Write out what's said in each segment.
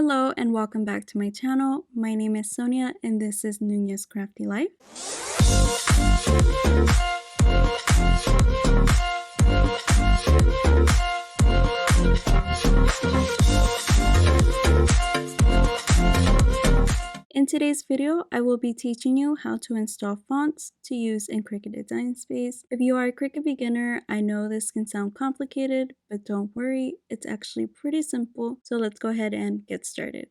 Hello and welcome back to my channel. My name is Sonia and this is Nunez Crafty Life. In today's video, I will be teaching you how to install fonts to use in Cricut Design Space. If you are a Cricut beginner, I know this can sound complicated, but don't worry, it's actually pretty simple. So let's go ahead and get started.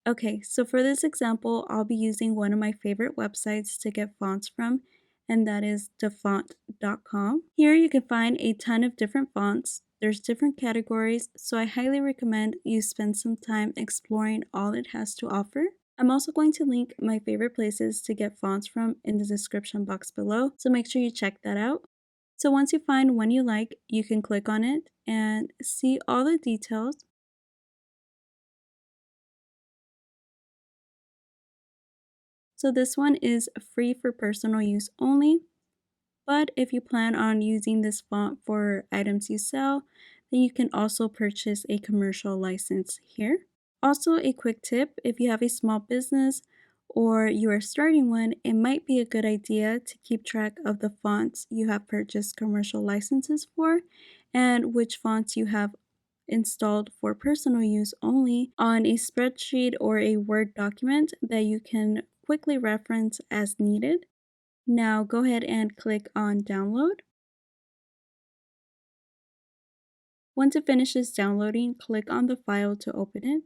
Okay, so for this example, I'll be using one of my favorite websites to get fonts from, and that is dafont.com. Here you can find a ton of different fonts. There's different categories, so I highly recommend you spend some time exploring all it has to offer. I'm also going to link my favorite places to get fonts from in the description box below, so make sure you check that out. So once you find one you like, you can click on it and see all the details. So this one is free for personal use only, but if you plan on using this font for items you sell, then you can also purchase a commercial license here. Also, a quick tip, if you have a small business or you are starting one, it might be a good idea to keep track of the fonts you have purchased commercial licenses for and which fonts you have installed for personal use only on a spreadsheet or a Word document that you can quickly reference as needed. Now go ahead and click on download. Once it finishes downloading, click on the file to open it.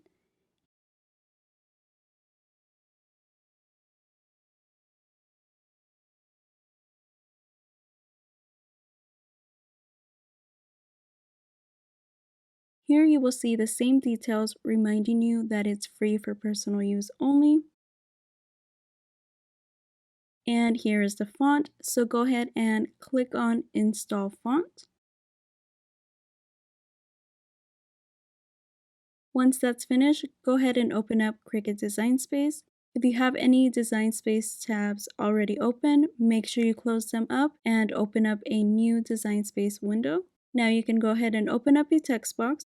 Here you will see the same details reminding you that it's free for personal use only. And here is the font, so go ahead and click on Install Font. Once that's finished, go ahead and open up Cricut Design Space. If you have any Design Space tabs already open, make sure you close them up and open up a new Design Space window. Now you can go ahead and open up your text box,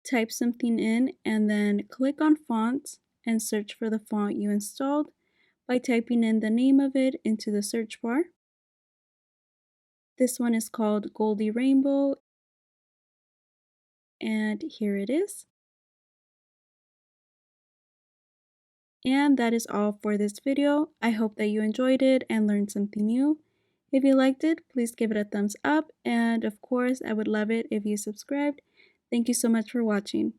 type something in, and then click on Fonts and search for the font you installed by typing in the name of it into the search bar. This one is called Goldie Rainbow, and here it is. And that is all for this video. I hope that you enjoyed it and learned something new. If you liked it, please give it a thumbs up, and of course, I would love it if you subscribed. Thank you so much for watching.